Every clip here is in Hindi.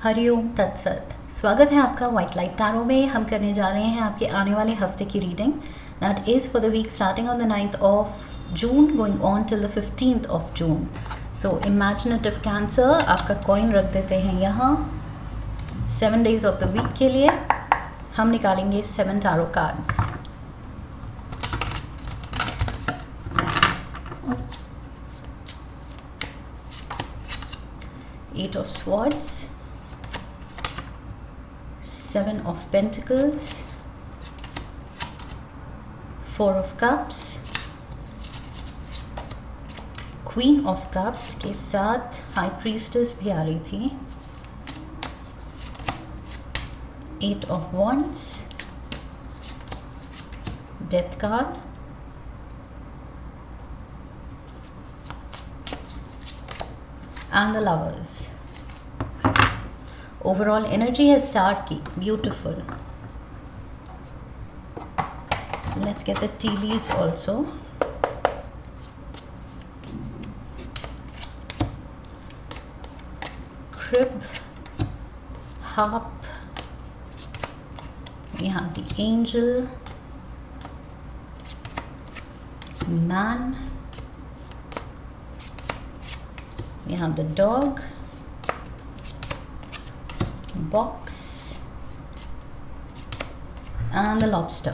हरिओम तत्सत। स्वागत है आपका वाइट लाइट टैरो में। हम करने जा रहे हैं आपके आने वाले हफ्ते की reading, that is for the week starting on the 9th of June going on till the 15th of June. So imaginative Cancer, आपका कॉइन रख देते हैं यहाँ 7 days ऑफ द वीक के लिए। हम निकालेंगे 7 tarot cards. Eight of Swords, 7 of Pentacles, 4 of Cups, Queen of Cups के साथ High Priestess भी आ रही थी, 8 of Wands, Death card, and the Lovers. Overall energy है स्टार की, beautiful. Let's get the tea leaves also. Crib, harp, we have the angel, man, we have the dog, box, and the lobster.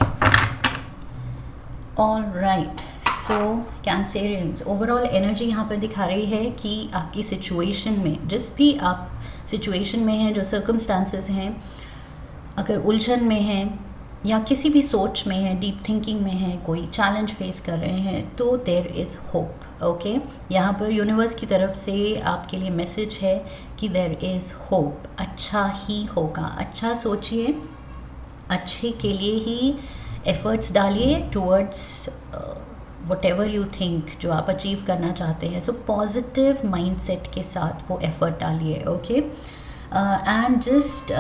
All right, so Cancerians, overall energy यहाँ पर दिखा रही है कि आपकी सिचुएशन में, जिस भी आप सिचुएशन में हैं, जो सर्कमस्टांसेस हैं, अगर उलझन में हैं या किसी भी सोच में है, डीप थिंकिंग में है, कोई चैलेंज फेस कर रहे हैं, तो देयर इज़ होप। ओके, यहाँ पर यूनिवर्स की तरफ से आपके लिए मैसेज है कि देयर इज़ होप, अच्छा ही होगा। अच्छा सोचिए, अच्छे के लिए ही एफर्ट्स डालिए towards what ever you think, जो आप अचीव करना चाहते हैं। सो पॉजिटिव माइंडसेट के साथ वो एफर्ट डालिए। Okay, and just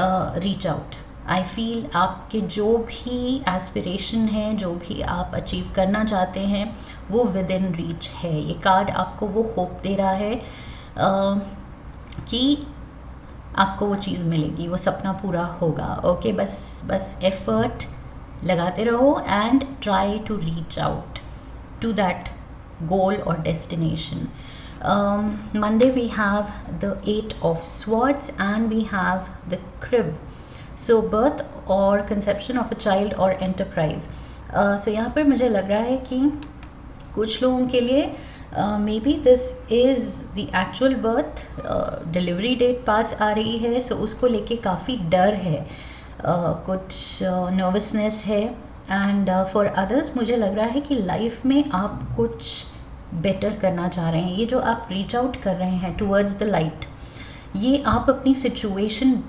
reach out. I feel आपके जो भी एस्पिरेशन है, जो भी आप अचीव करना चाहते हैं, वो विद इन रीच है। ये कार्ड आपको वो होप दे रहा है कि आपको वो चीज़ मिलेगी, वो सपना पूरा होगा। ओके, बस एफर्ट लगाते रहो and try to reach out to that goal और destination. Monday we have the 8 of Swords and we have the Crib. So birth or conception of a child or enterprise. So यहाँ पर मुझे लग रहा है कि कुछ लोगों के लिए maybe this is the actual birth, delivery date पास आ रही है, सो उसको लेके काफ़ी डर है, कुछ नर्वसनेस है। एंड फॉर अदर्स मुझे लग रहा है कि लाइफ में आप कुछ बेटर करना चाह रहे हैं। ये जो आप रीच आउट कर रहे हैं टूवर्ड्स द लाइट, ये आप अपनी सिचुएशन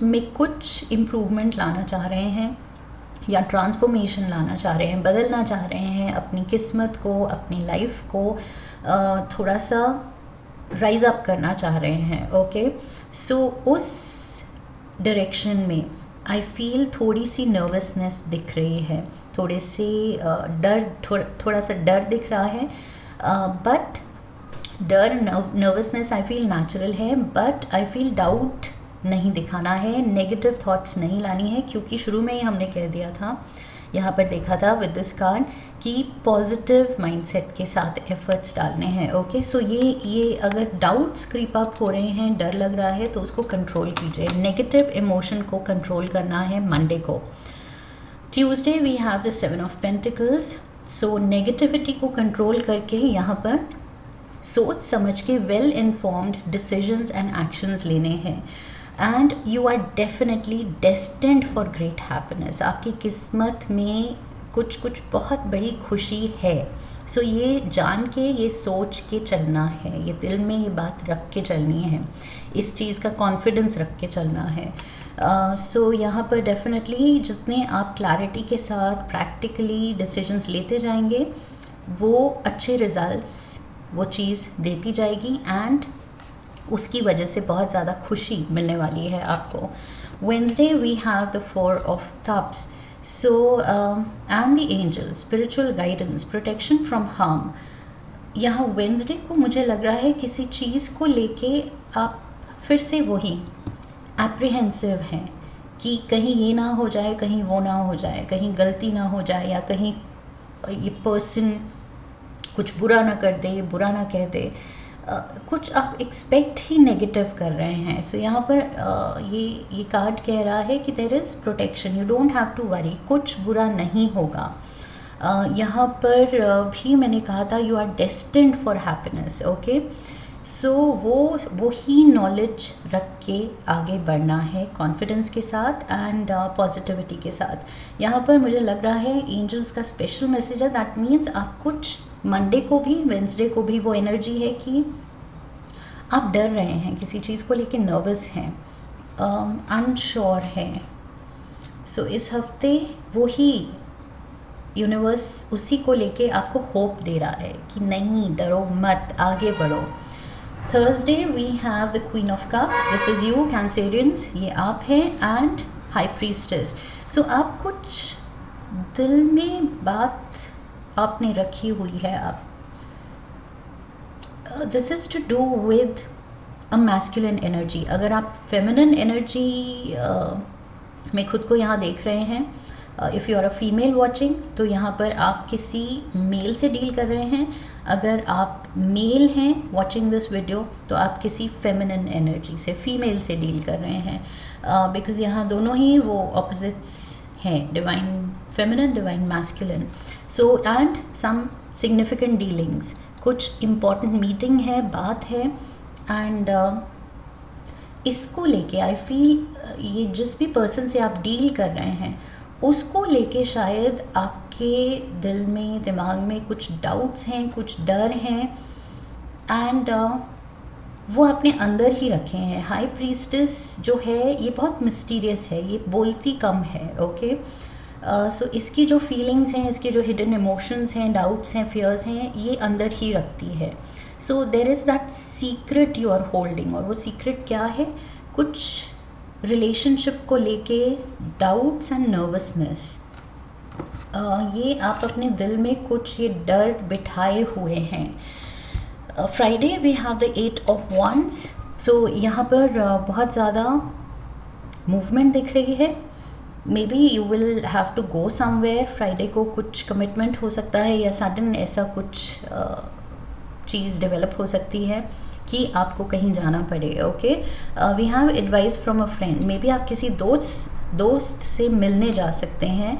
में कुछ इम्प्रूवमेंट लाना चाह रहे हैं या ट्रांसफॉर्मेशन लाना चाह रहे हैं, बदलना चाह रहे हैं अपनी किस्मत को, अपनी लाइफ को थोड़ा सा राइज अप करना चाह रहे हैं। ओके, सो उस डायरेक्शन में आई फील थोड़ी सी नर्वसनेस दिख रही है, थोड़े से डर, थोड़ा सा डर दिख रहा है। बट डर, नर्वसनेस आई फील नेचुरल है, बट आई फील डाउट नहीं दिखाना है, नेगेटिव थॉट्स नहीं लानी है, क्योंकि शुरू में ही हमने कह दिया था, यहाँ पर देखा था विद दिस कार्ड, कि पॉजिटिव माइंडसेट के साथ एफर्ट्स डालने हैं। ओके, सो ये अगर डाउट्स क्रीप अप हो रहे हैं, डर लग रहा है, तो उसको कंट्रोल कीजिए। नेगेटिव इमोशन को कंट्रोल करना है मंडे को। Tuesday we have the 7 of Pentacles. So negativity को कंट्रोल करके यहाँ पर सोच समझ के well informed decisions and actions लेने हैं। And you are definitely destined for great happiness. आपकी किस्मत में कुछ बहुत बड़ी खुशी है। सो ये जान के, ये सोच के चलना है, ये दिल में ये बात रख के चलनी है, इस चीज़ का कॉन्फिडेंस रख के चलना है। सो यहाँ पर डेफिनेटली जितने आप क्लैरिटी के साथ प्रैक्टिकली डिसीजंस लेते जाएंगे, वो अच्छे रिजल्ट्स वो चीज़ देती जाएगी एंड उसकी वजह से बहुत ज़्यादा खुशी मिलने वाली है आपको। Wednesday we have the 4 of Cups. So and the angels, spiritual guidance, protection from harm. यहाँ वेंसडे को मुझे लग रहा है किसी चीज़ को लेके आप फिर से वही एप्रीहेंसिव हैं कि कहीं ये ना हो जाए, कहीं वो ना हो जाए, कहीं गलती ना हो जाए, या कहीं ये पर्सन कुछ बुरा ना कर दे, बुरा ना कह दे, कुछ आप एक्सपेक्ट ही नेगेटिव कर रहे हैं. सो यहाँ पर ये कार्ड कह रहा है कि there is protection, you don't have to worry, कुछ बुरा नहीं होगा. यहाँ पर भी मैंने कहा था you are destined for happiness. Okay, so वो ही नॉलेज रख के आगे बढ़ना है कॉन्फिडेंस के साथ एंड पॉजिटिविटी के साथ. यहाँ पर मुझे लग रहा है एंजल्स का स्पेशल मैसेज है. दैट मीन्स आप कुछ मंडे को भी, वेंसडे को भी वो एनर्जी है कि आप डर रहे हैं, किसी चीज़ को लेके नर्वस हैं, अनश्योर हैं. सो इस हफ्ते वो ही यूनिवर्स उसी को लेके आपको होप दे रहा है कि नहीं डरो मत, आगे बढ़ो. Thursday we have the Queen of Cups, this is you Cancerians, ये आप हैं, एंड हाई प्रीस्टेस. सो आप कुछ दिल में बात आपने रखी हुई है. आप this is to do with a masculine energy. अगर आप फेमिनिन एनर्जी में खुद को यहाँ देख रहे हैं, if you are a female watching, तो यहाँ पर आप किसी मेल से डील कर रहे हैं. अगर आप मेल हैं वॉचिंग दिस वीडियो, तो आप किसी फेमिनिन एनर्जी से, फीमेल से डील कर रहे हैं. बिकॉज़ यहाँ दोनों ही वो ऑपोजिट्स हैं, divine feminine, divine masculine. So and some significant dealings, कुछ इम्पॉर्टेंट मीटिंग है, बात है. एंड इसको लेके आई फील ये जिस भी पर्सन से आप डील कर रहे हैं उसको लेके शायद आपके दिल में, दिमाग में कुछ डाउट्स हैं, कुछ डर हैं, एंड वो अपने अंदर ही रखे हैं. हाई प्रीस्टेस जो है ये बहुत मिस्टीरियस है, ये बोलती कम है. ओके, सो इसकी जो फीलिंग्स हैं, इसके जो हिडन इमोशंस हैं, डाउट्स हैं, फियर्स हैं, ये अंदर ही रखती है. So there is that secret you are holding. और वो सीक्रेट क्या है? कुछ रिलेशनशिप को लेके डाउट्स एंड नर्वसनेस. ये आप अपने दिल में कुछ ये डर बिठाए हुए हैं. Friday we have the 8 of Wands. So यहाँ पर बहुत ज़्यादा मूवमेंट दिख रही है. Maybe you will have to go somewhere. Friday को कुछ कमिटमेंट हो सकता है, या सडन ऐसा कुछ चीज़ डेवलप हो सकती है कि आपको कहीं जाना पड़े. Okay, we have advice from a friend. Maybe आप किसी दोस्त से मिलने जा सकते हैं,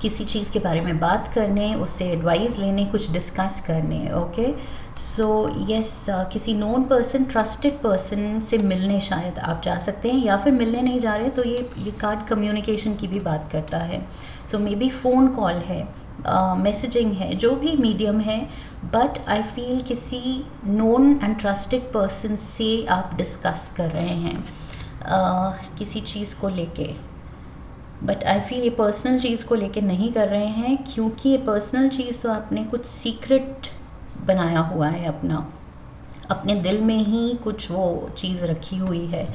किसी चीज़ के बारे में बात करने, उससे एडवाइस लेने, कुछ डिस्कस करने. ओके, सो यस, किसी नोन पर्सन, ट्रस्टेड पर्सन से मिलने शायद आप जा सकते हैं, या फिर मिलने नहीं जा रहे तो ये कार्ड कम्युनिकेशन की भी बात करता है. सो मे बी फ़ोन कॉल है, मैसेजिंग है, जो भी मीडियम है, बट आई फील किसी नोन एंड ट्रस्टेड पर्सन से आप डिस्कस कर रहे हैं किसी चीज़ को लेके. बट आई फील ये पर्सनल चीज़ को लेके नहीं कर रहे हैं, क्योंकि ये पर्सनल चीज़ तो आपने कुछ सीक्रेट बनाया हुआ है, अपने दिल में ही कुछ वो चीज़ रखी हुई है.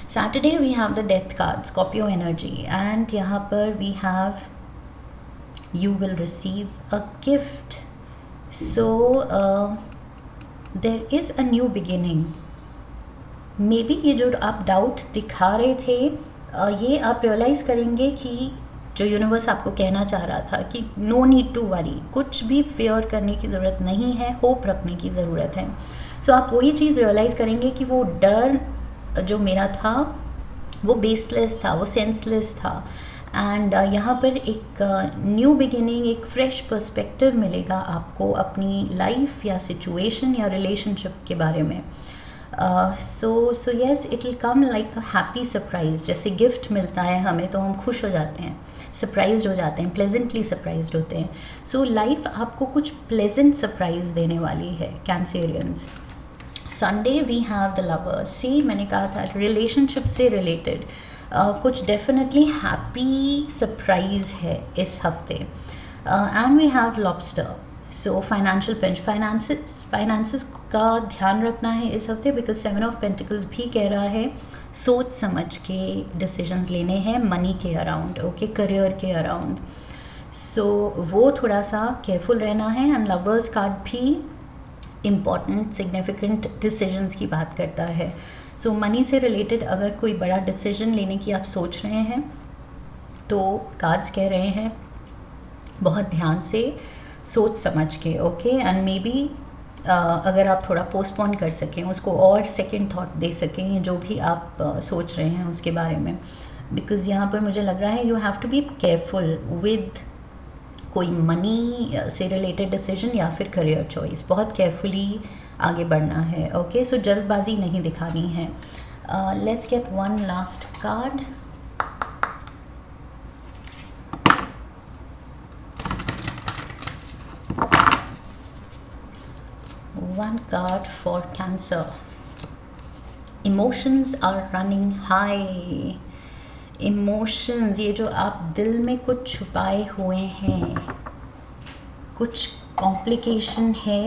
Saturday we have the death card, Scorpio energy, and यहाँ पर we have you will receive a gift. So there is a new beginning. Maybe ये जो आप डाउट दिखा रहे थे, ये आप रियलाइज़ करेंगे कि जो यूनिवर्स आपको कहना चाह रहा था कि नो नीड टू वरी, कुछ भी फेयर करने की ज़रूरत नहीं है, होप रखने की ज़रूरत है. सो आप वही चीज़ रियलाइज़ करेंगे कि वो डर जो मेरा था वो बेसलेस था, वो सेंसलेस था. एंड यहाँ पर एक न्यू बिगिनिंग, एक फ्रेश पर्सपेक्टिव मिलेगा आपको अपनी लाइफ या सिचुएशन या रिलेशनशिप के बारे में. So yes, it will come like a happy surprise. जैसे गिफ्ट मिलता है हमें तो हम खुश हो जाते हैं, सरप्राइज्ड हो जाते हैं, प्लेजेंटली सरप्राइज्ड होते हैं. सो लाइफ आपको कुछ प्लेजेंट सरप्राइज देने वाली है, Cancerians. Sunday we have the Lovers. से मैंने कहा था रिलेशनशिप से रिलेटेड कुछ डेफिनेटली हैप्पी सरप्राइज है इस हफ्ते. And we have lobster. So financial pinch, finances का ध्यान रखना है इस हफ्ते, बिकॉज 7 of Pentacles भी कह रहा है सोच समझ के डिसीजंस लेने हैं मनी के अराउंड. ओके, करियर के अराउंड. सो वो थोड़ा सा केयरफुल रहना है. एंड लवर्स कार्ड भी इम्पॉर्टेंट सिग्निफिकेंट डिसीजंस की बात करता है। सो मनी से रिलेटेड अगर कोई बड़ा डिसीजन लेने की आप सोच रहे हैं तो कार्ड्स कह रहे हैं बहुत ध्यान से सोच समझ के, ओके, एंड मे बी अगर आप थोड़ा पोस्टपोन कर सकें उसको और सेकंड थॉट दे सकें जो भी आप सोच रहे हैं उसके बारे में, बिकॉज़ यहाँ पर मुझे लग रहा है you have to be careful with कोई मनी से रिलेटेड डिसीजन या फिर करियर चॉइस, बहुत केयरफुली आगे बढ़ना है, ओके। सो जल्दबाजी नहीं दिखानी है। Let's get one last card. One card for Cancer. Emotions are running high. Emotions, ये जो आप दिल में कुछ छुपाए हुए हैं, कुछ कॉम्प्लिकेशन है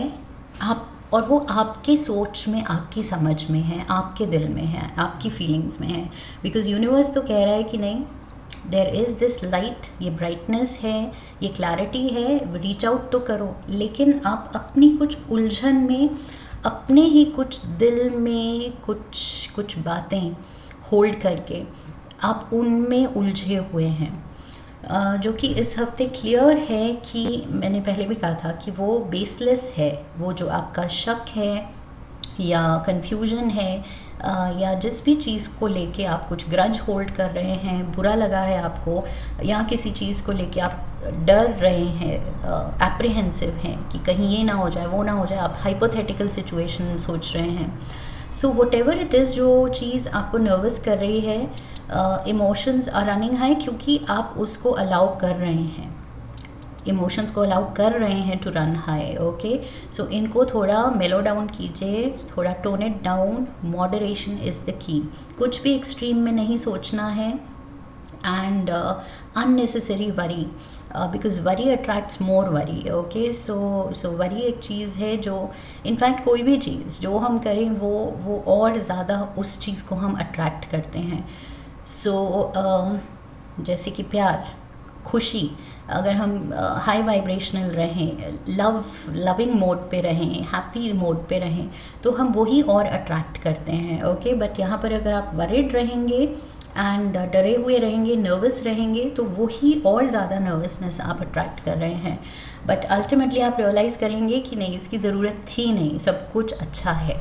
आप, और वो आपके सोच में, आपकी समझ में है, आपके दिल में है, आपकी फीलिंग्स में है। बिकॉज यूनिवर्स तो कह रहा है कि नहीं, देयर इज़ दिस लाइट, ये ब्राइटनेस है, ये क्लैरिटी है, रीच आउट तो करो, लेकिन आप अपनी कुछ उलझन में, अपने ही कुछ दिल में कुछ बातें होल्ड करके आप उनमें उलझे हुए हैं, जो कि इस हफ्ते क्लियर है कि मैंने पहले भी कहा था कि वो बेसलेस है। वो जो आपका शक है या कंफ्यूजन है या जिस भी चीज़ को लेके आप कुछ ग्रज होल्ड कर रहे हैं, बुरा लगा है आपको, या किसी चीज़ को लेके आप डर रहे हैं, एप्रीहेंसिव हैं कि कहीं ये ना हो जाए, वो ना हो जाए, आप हाइपोथेटिकल सिचुएशन सोच रहे हैं। So what ever it is, जो चीज़ आपको नर्वस कर रही है, इमोशंस आर रनिंग हाई, क्योंकि आप उसको अलाउ कर रहे हैं, इमोशंस को अलाउ कर रहे हैं टू रन हाई, ओके। सो इनको थोड़ा मेलो डाउन कीजिए, थोड़ा tone it down, moderation is the key. कुछ भी एक्सट्रीम में नहीं सोचना है, and unnecessary worry, because worry attracts more worry, okay. So worry एक चीज़ है जो, इनफैक्ट कोई भी चीज़ जो हम करें वो और ज़्यादा उस चीज़ को हम अट्रैक्ट करते हैं। सो जैसे कि प्यार, खुशी, अगर हम हाई वाइब्रेशनल रहें, लविंग मोड पे रहें, हैप्पी मोड पे रहें, तो हम वही और अट्रैक्ट करते हैं, ओके। बट यहाँ पर अगर आप वरिड रहेंगे एंड डरे हुए रहेंगे, नर्वस रहेंगे, तो वही और ज़्यादा नर्वसनेस आप अट्रैक्ट कर रहे हैं। बट अल्टीमेटली आप रियलाइज़ करेंगे कि नहीं, इसकी ज़रूरत थी नहीं, सब कुछ अच्छा है,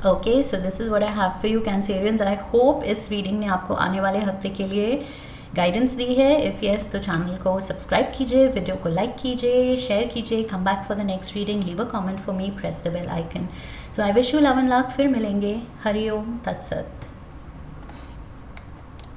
okay. So this is what I have for you Cancerians. I hope इस रीडिंग ने आपको आने वाले हफ्ते के लिए गाइडेंस दी है। इफ़ यस, तो चैनल को सब्सक्राइब कीजिए, वीडियो को लाइक कीजिए, शेयर कीजिए, come back for the next reading, leave a comment for me, press the bell icon. So I wish you love and luck. फिर मिलेंगे। हरिओम तत्सत।